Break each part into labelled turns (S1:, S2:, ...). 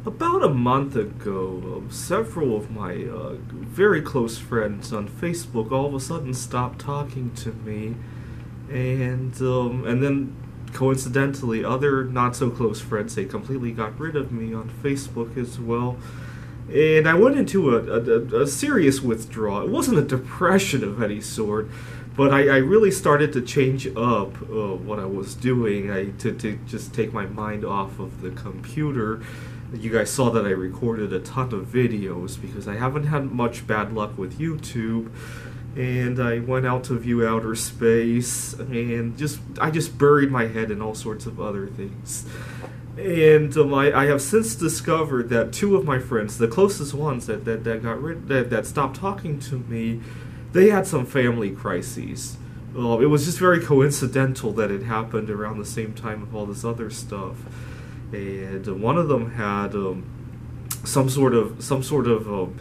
S1: About a month ago, several of my very close friends on Facebook all of a sudden stopped talking to me, and then coincidentally, other not so close friends they completely got rid of me on Facebook as well. And I went into a serious withdrawal. It wasn't a depression of any sort, but I really started to change up what I was doing to just take my mind off of the computer. You guys saw that I recorded a ton of videos because I haven't had much bad luck with YouTube. And I went out to view outer space, and I just buried my head in all sorts of other things. And I have since discovered that two of my friends, the closest ones that stopped talking to me, they had some family crises. It was just very coincidental that it happened around the same time of all this other stuff. And one of them had some sort of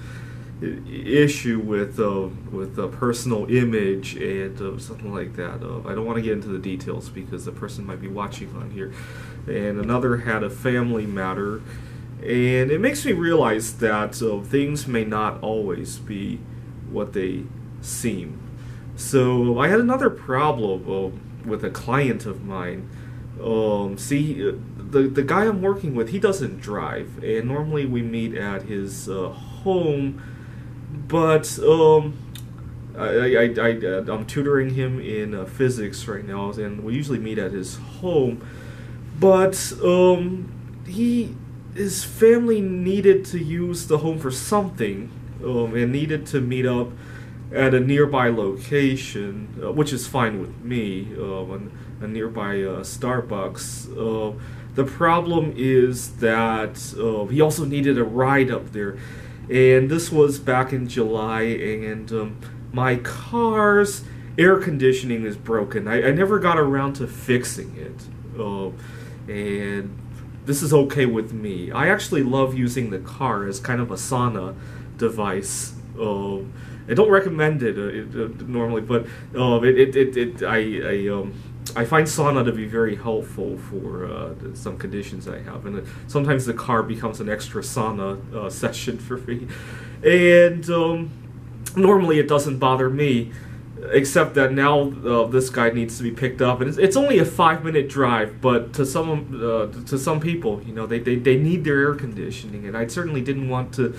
S1: issue with a personal image and something like that. I don't want to get into the details because the person might be watching on here. And another had a family matter, and it makes me realize that things may not always be what they seem. So I had another problem with a client of mine. The guy I'm working with, he doesn't drive, and normally we meet at his home, but I'm tutoring him in physics right now, and we usually meet at his home. But his family needed to use the home for something, and needed to meet up at a nearby location, which is fine with me, a nearby Starbucks. The problem is that he also needed a ride up there, and this was back in July, and my car's air conditioning is broken. I never got around to fixing it, and this is okay with me. I actually love using the car as kind of a sauna device. I don't recommend it normally, but I find sauna to be very helpful for some conditions I have, and sometimes the car becomes an extra sauna session for me. And normally it doesn't bother me, except that now this guy needs to be picked up, and it's only a 5-minute drive. But to some people, you know, they need their air conditioning, and I certainly didn't want to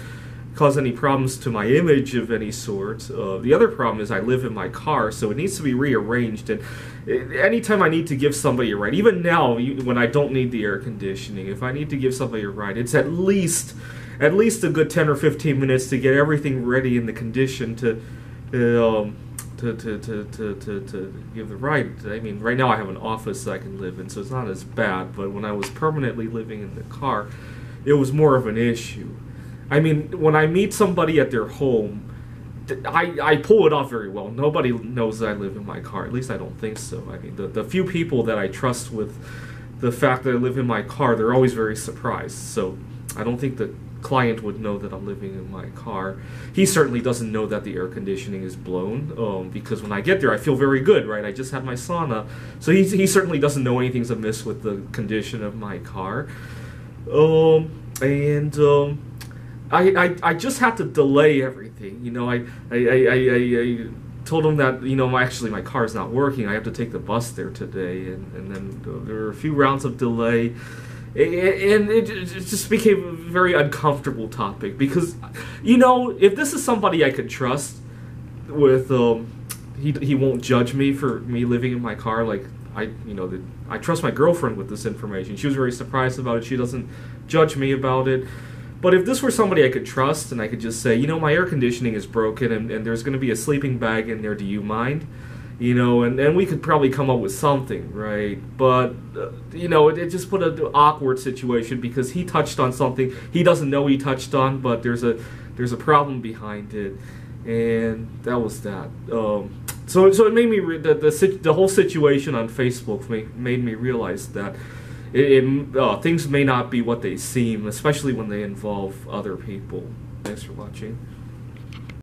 S1: cause any problems to my image of any sort. The other problem is I live in my car, so it needs to be rearranged, and anytime I need to give somebody a ride, even now when I don't need the air conditioning, if I need to give somebody a ride, it's at least a good 10 or 15 minutes to get everything ready in the condition to give the ride. I mean, right now I have an office that I can live in, so it's not as bad, but when I was permanently living in the car, it was more of an issue. I mean, when I meet somebody at their home, I pull it off very well. Nobody knows that I live in my car. At least I don't think so. I mean, the few people that I trust with the fact that I live in my car, they're always very surprised. So I don't think the client would know that I'm living in my car. He certainly doesn't know that the air conditioning is blown, because when I get there, I feel very good, right? I just had my sauna. So he certainly doesn't know anything's amiss with the condition of my car. I just had to delay everything. You know, I told him that, you know, actually my car's not working. I have to take the bus there today, and then there were a few rounds of delay, and it just became a very uncomfortable topic because, you know, if this is somebody I could trust with, he won't judge me for me living in my car. Like I trust my girlfriend with this information. She was very surprised about it. She doesn't judge me about it. But if this were somebody I could trust and I could just say, you know, my air conditioning is broken and there's going to be a sleeping bag in there, do you mind? You know, and we could probably come up with something, right? But, you know, it just put an awkward situation because he touched on something he doesn't know he touched on, but there's a problem behind it. And that was that. So it made me, the whole situation on Facebook made me realize that things may not be what they seem, especially when they involve other people. Thanks for watching.